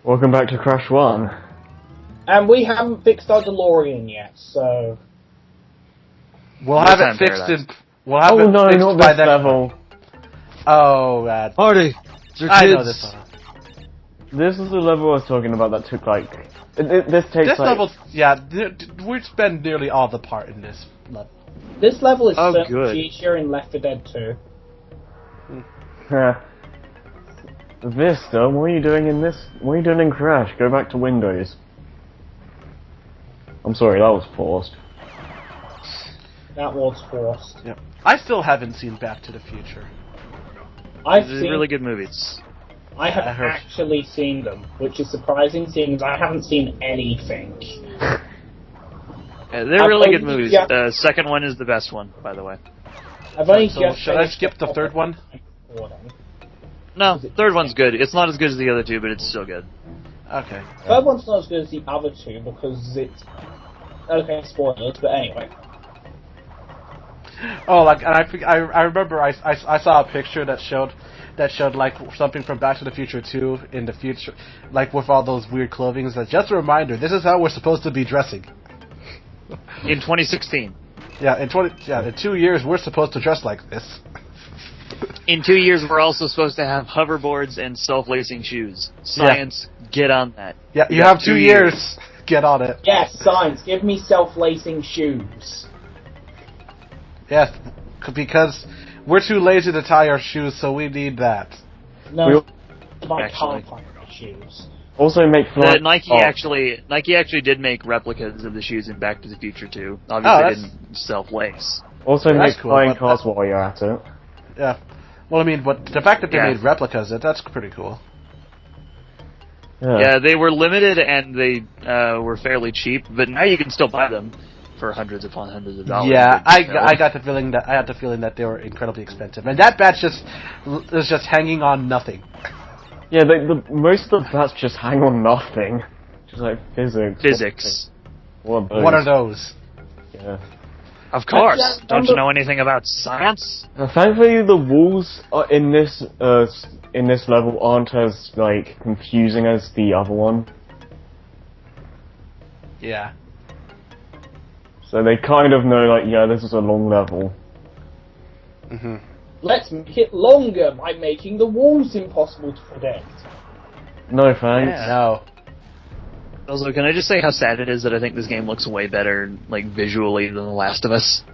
Welcome back to Crash 1. And we haven't fixed our DeLorean yet, so... We'll have it fixed in... We'll have oh it no, fixed not by this next level. month. Oh, man. Party! It's your I kids. know this one. This is the level I was talking about that took like... This takes This like... level... Yeah, we spend nearly all the part in this level. This level is Oh, so good. much easier in Left 4 Dead 2. Vista, what are you doing in this? What are you doing in Crash? Go back to Windows. I'm sorry, that was forced. That was forced. Yep. I still haven't seen Back to the Future. I've These are seen... really good movies. I have actually seen them, which is surprising, seeing as I haven't seen anything. Yeah, they're really good only movies. just- The second one is the best one, by the way. I've only So, just should I finished skip the third one? recording. No, third one's good. It's not as good as the other two, but it's still good. Okay. Third one's not as good as the other two because it's... Okay, spoilers, but anyway. Oh, like, and I remember I saw a picture that showed like something from Back to the Future 2 in the future, like with all those weird clothing. It's like, just a reminder, this is how we're supposed to be dressing. In 2016. Yeah, in 2 years we're supposed to dress like this. In 2 years, we're also supposed to have hoverboards and self-lacing shoes. Science, get on that. Yeah, you have 2 years. Get on it. Yes, science, give me self-lacing shoes. Yes, because we're too lazy to tie our shoes, so we need that. No, I Actually. can't find my shoes. Also make flight... Nike actually did make replicas of the shoes in Back to the Future 2. Obviously, they didn't self-lace. Also That's make cool, flying but cars while you're at it. Yeah. Well, I mean, but the fact that they Yeah. made replicas, that's pretty cool. Yeah, they were limited and they were fairly cheap, but now you can still buy them for hundreds upon hundreds of dollars. Yeah, I got the feeling that they were incredibly expensive, and that batch is just hanging on nothing. Yeah, most of the bats just hang on nothing. Just like physics. Physics. What are those? What are those? Yeah. Of course. Yeah, Don't you know anything about science? Thankfully, the walls in this level aren't as like confusing as the other one. Yeah. So they kind of know, like, yeah, this is a long level. Mhm. Let's make it longer by making the walls impossible to predict. No thanks. No. Also, can I just say how sad it is that I think this game looks way better, like, visually than The Last of Us?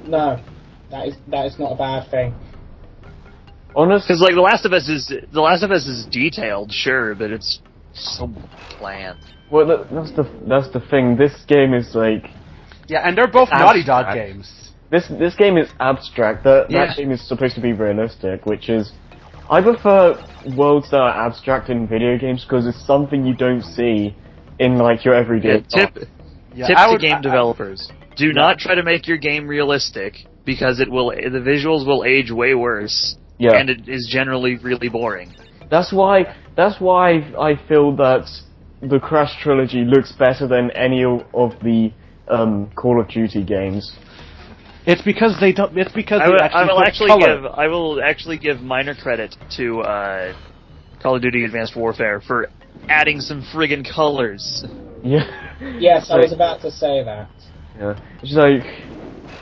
No, that is not a bad thing. Honestly, Because, like, The Last of Us is detailed, sure, but it's so bland. well, that's the thing. This game is like Yeah, and they're both Naughty Dog Abstract. games. this game is abstract. That Yeah. game is supposed to be realistic, which is. I prefer worlds that are abstract in video games because it's something you don't see in like your everyday. Tip Yeah, to game developers: do not try to make your game realistic because the visuals will age way worse, Yeah. and it is generally really boring. That's why I feel that the Crash trilogy looks better than any of the Call of Duty games. It's because they don't. It's because I will actually give minor credit to Call of Duty Advanced Warfare for adding some friggin' colors. Yeah. Yes, I was about to say that. Yeah. It's like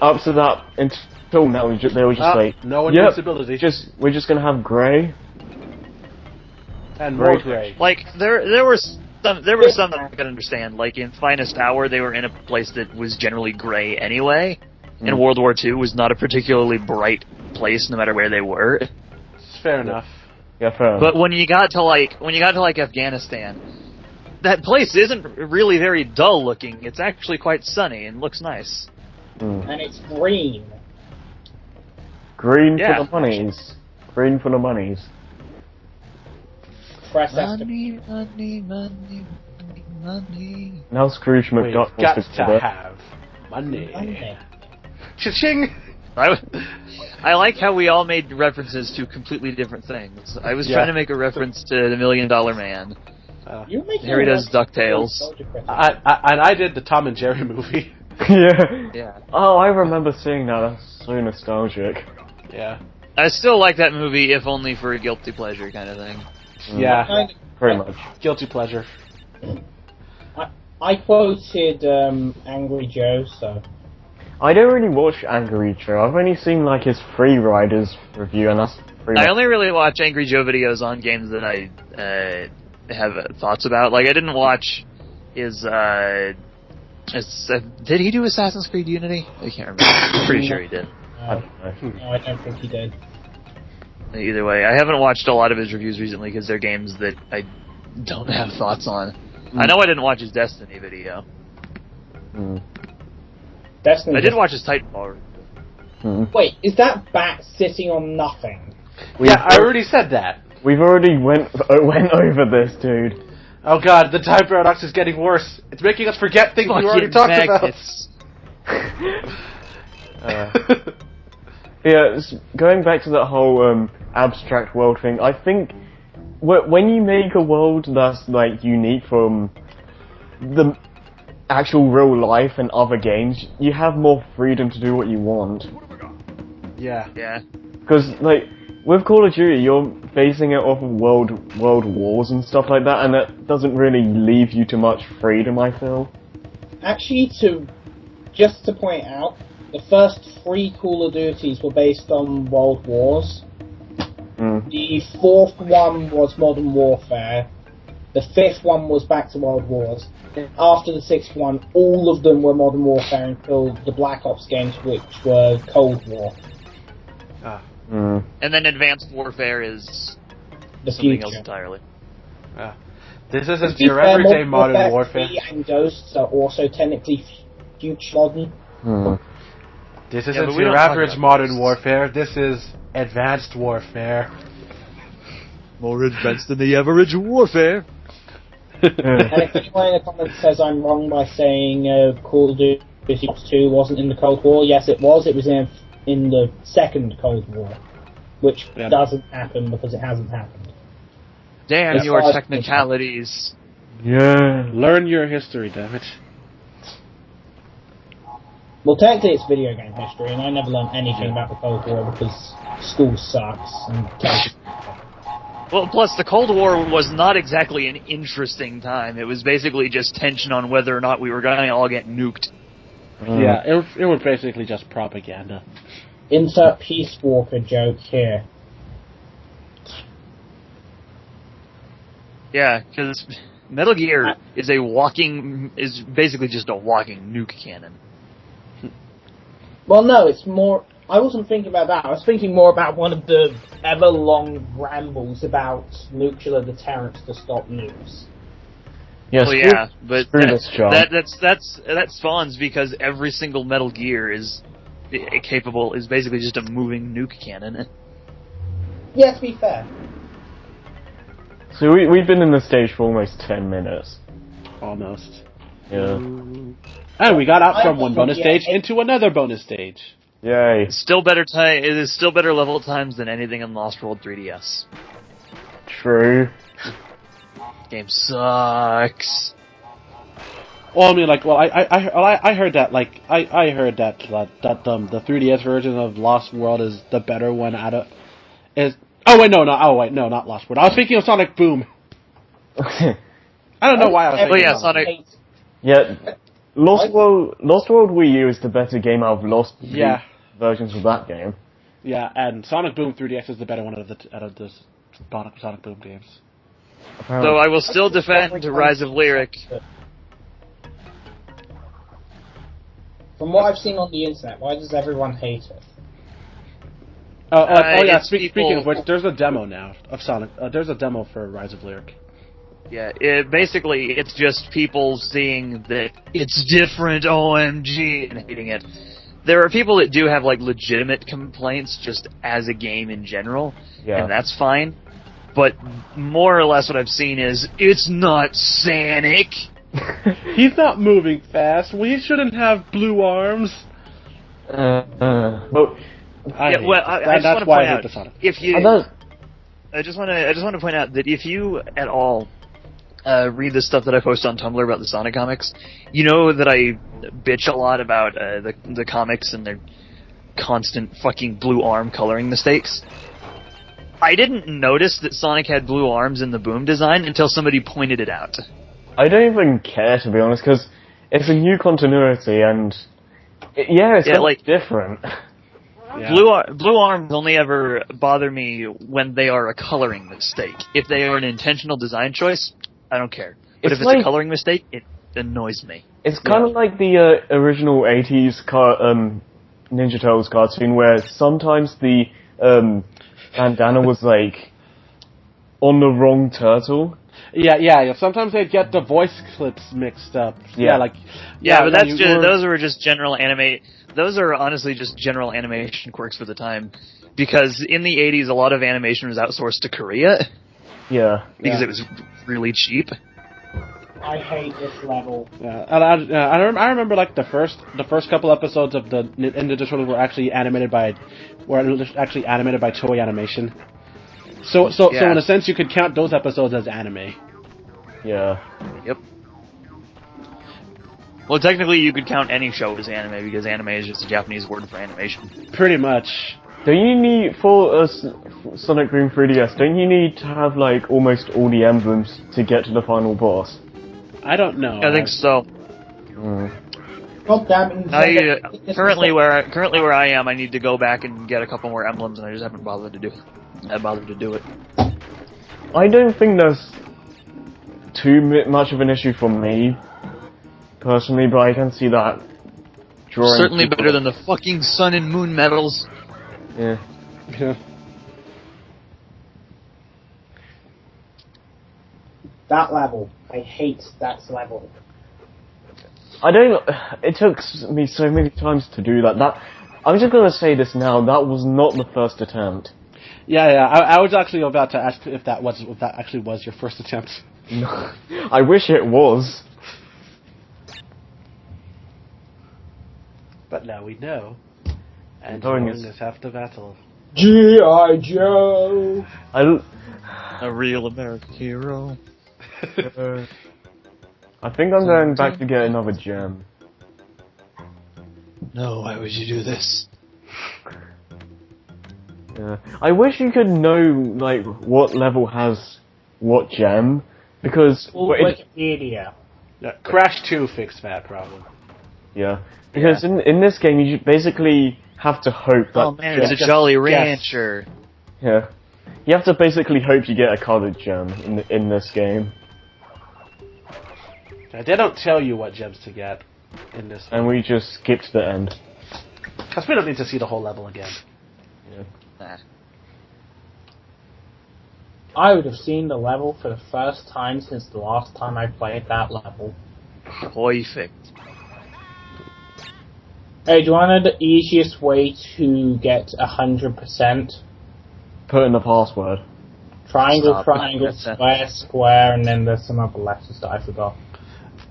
up to that until now they were just like no yep, invincibility. we're just gonna have grey. And more gray. Like there were some that I could understand. Like in Finest Hour, they were in a place that was generally gray anyway. And World War II was not a particularly bright place, no matter where they were. Fair enough. Yeah, fair enough. But when you got to like Afghanistan, that place isn't really very dull looking. It's actually quite sunny and looks nice. And it's green. Green Yeah. for the monies. Green for the monies. Press S to... Money. Now Scrooge We've McDuck got wants to to have money. Okay. Cha-ching! I like how we all made references to completely different things. I was trying to make a reference to The $1 Million Man. You're making Here he does DuckTales. And I did the Tom and Jerry movie. Yeah. Yeah. Oh, I remember seeing that. That's so nostalgic. Yeah. I still like that movie, if only for a guilty pleasure kind of thing. Yeah, Pretty much. guilty pleasure. I quoted Angry Joe, so... I don't really watch Angry Joe. I've only seen like his Free Riders review, and that's pretty I much. only really watch Angry Joe videos on games that I have thoughts about. Like, I didn't watch his, did he do Assassin's Creed Unity? I can't remember. I'm pretty sure he did. No, I don't think he did. Either way, I haven't watched a lot of his reviews recently because they're games that I don't have thoughts on. I know I didn't watch his Destiny video. Destiny I did watch his Titanfall. Wait, is that bat sitting on nothing? Yeah, I already said that. We've already went over this, dude. Oh god, the time paradox is getting worse. It's making us forget things we already talked magnets. about. Yeah, going back to that whole abstract world thing, I think when you make a world that's like unique from the actual real life and other games, you have more freedom to do what you want. Yeah. Yeah. Because like with Call of Duty, you're basing it off of world wars and stuff like that, and that doesn't really leave you too much freedom, I feel. Actually, just to point out, the first 3 Call of Duties were based on World Wars. The 4th one was Modern Warfare. The 5th one was Back to World Wars. And after the 6th one, all of them were Modern Warfare until the Black Ops games, which were Cold War. And then Advanced Warfare is The something future. else entirely. This isn't your everyday Modern Warfare. 3 and Ghosts are also technically future modern. This Yeah, isn't but we your don't talk average about Modern this. Warfare. This is Advanced Warfare. More advanced than the average warfare. And if anyone in the comments says I'm wrong by saying Call of Duty 2 wasn't in the Cold War, yes it was. It was in the second Cold War, which doesn't happen because it hasn't happened. Damn As your far as- technicalities. Yeah. Learn your history, damn it. Well, technically it's video game history, and I never learned anything about the Cold War because school sucks. And Well, plus the Cold War was not exactly an interesting time. It was basically just tension on whether or not we were going to all get nuked. Yeah, it was basically just propaganda. insert Peace Walker joke here. Yeah, because Metal Gear is basically just a walking nuke cannon. Well, no, it's more... I wasn't thinking about that. I was thinking more about one of the ever-long rambles about nuclear deterrence to stop nukes. Yeah, Well, yeah, but that spawns because every single Metal Gear is basically just a moving nuke cannon. Yeah, to be fair. So we've been in the stage for almost 10 minutes. Almost. Yeah. And we got out from one bonus stage into another bonus stage. Yay. It is still better level times than anything in Lost World 3DS. True. Game sucks. Well, I mean, I heard that, I heard that the 3DS version of Lost World is the better one not Lost World. I was thinking of Sonic Boom. I don't know why I was thinking of Sonic. Yeah, Lost World Wii U is the better game out of Lost versions of that game. Yeah, and Sonic Boom 3DS is the better one out of the Sonic Boom games. Apparently. So I will still defend Rise of Lyric. From what I've seen on the internet, why does everyone hate it? Speaking of which, there's a demo now of Sonic. There's a demo for Rise of Lyric. Yeah, it's just people seeing that it's different, OMG, and hating it. There are people that do have, legitimate complaints just as a game in general, and that's fine. But more or less what I've seen is, it's not Sonic! He's not moving fast. We shouldn't have blue arms. That's why I hate the Sonic. I just want to point out that if you at all read the stuff that I post on Tumblr about the Sonic comics, you know that I bitch a lot about the comics and constant fucking blue arm coloring mistakes. I didn't notice that Sonic had blue arms in the boom design until somebody pointed it out. I don't even care, to be honest, because it's a new continuity, and it's like different. Yeah. Blue arms only ever bother me when they are a coloring mistake. If they are an intentional design choice, I don't care. But if it's a coloring mistake, it annoys me. It's kind of like the original 80s Ninja Turtles cartoon, where sometimes the bandana was like on the wrong turtle. Yeah. Sometimes they'd get the voice clips mixed up. Yeah, But that's those are just general anime. Those are honestly just general animation quirks for the time, because in the 80s a lot of animation was outsourced to Korea. Yeah, because it was really cheap. I hate this level. Yeah, I remember like the first couple episodes of the Ninja Turtles were actually animated by Toei Animation. So in a sense you could count those episodes as anime. Yeah. Yep. Well, technically you could count any show as anime because anime is just a Japanese word for animation. Pretty much. Don't you need, for Sonic Boom 3DS, don't you need to have like almost all the emblems to get to the final boss? I don't know. I think so. God damn it. Currently where I am, I need to go back and get a couple more emblems, and I just haven't bothered to do it. I don't think there's too much of an issue for me, personally, but I can see that drawing. Certainly better than the fucking Sun and Moon medals. Yeah. That level. I hate that level. It took me so many times to do that. I'm just gonna say this now, that was not the first attempt. Yeah. I was actually about to ask if that actually was your first attempt. No, I wish it was. But now we know. And knowing is half the battle. G.I. Joe! A real American hero. I think I'm going back to get another gem. No, why would you do this? Yeah. I wish you could know, like, what level has what gem, because... Wikipedia. Crash 2 fixed that problem. Yeah. Because in this game, you basically have to hope that... Oh man, it's a Jolly Rancher. Yeah. You have to basically hope you get a colored gem in this game. They don't tell you what gems to get in this one. And we just skip to the end. Because we don't need to see the whole level again. Yeah. Nah. I would have seen the level for the first time since the last time I played that level. Perfect. Hey, do you want to know the easiest way to get 100%? Put in the password. Triangle, triangle, square, square, and then there's some other letters that I forgot.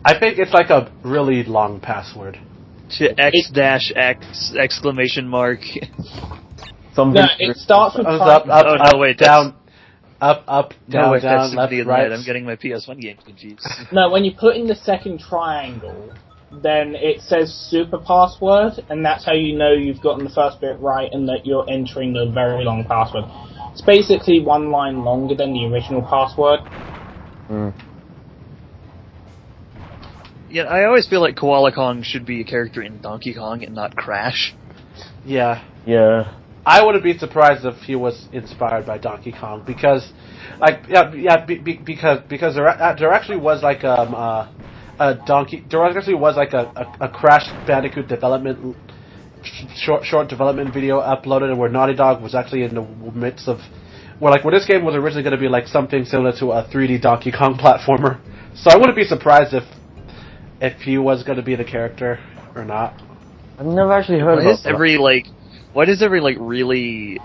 I think it's like a really long password. X-X, exclamation mark. Something. No, it starts with up, down, up, down, wait, down, that's left, Symphony of the right. Night. I'm getting my PS1 games confused. No, when you put in the second triangle, then it says super password, and that's how you know you've gotten the first bit right and that you're entering the very long password. It's basically one line longer than the original password. Yeah, I always feel like Koala Kong should be a character in Donkey Kong and not Crash. Yeah. Yeah. I wouldn't be surprised if he was inspired by Donkey Kong because, because there actually was like a Crash Bandicoot development short development video uploaded where Naughty Dog was actually in the midst of where this game was originally going to be like something similar to a 3D Donkey Kong platformer. So I wouldn't be surprised if he was going to be the character or not. I've never actually heard Why about does every really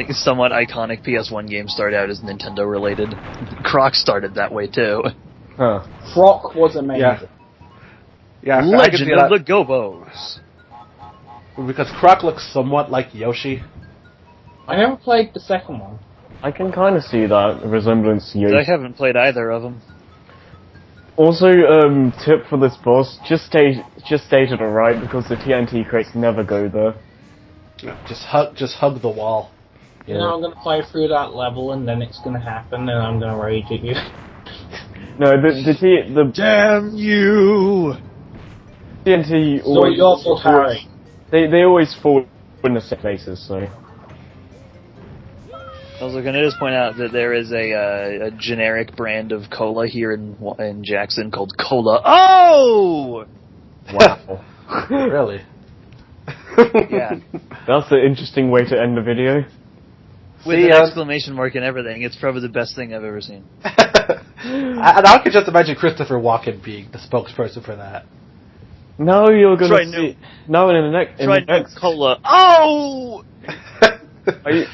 somewhat iconic PS1 game start out as Nintendo related? Croc started that way too. Huh. Croc was amazing. Yeah, Legend of the Gobos. Because Croc looks somewhat like Yoshi. I never played the second one. I can kind of see that resemblance to Yoshi. I haven't played either of them. Also, tip for this boss, just state it alright, because the TNT crates never go there. Just hug the wall. You know, I'm gonna play through that level, and then it's gonna happen, and I'm gonna rage at you. No, the Damn you! TNT It's all your fault, Harry. They always fall in the same places, so. Also, can I just point out that there is a generic brand of cola here in Jackson called Cola. Oh! Wow. Really? Yeah. That's an interesting way to end the video. With an exclamation mark and everything. It's probably the best thing I've ever seen. And I could just imagine Christopher Walken being the spokesperson for that. No, you're gonna Try see. No, in the next. Try new cola. Oh! Are you,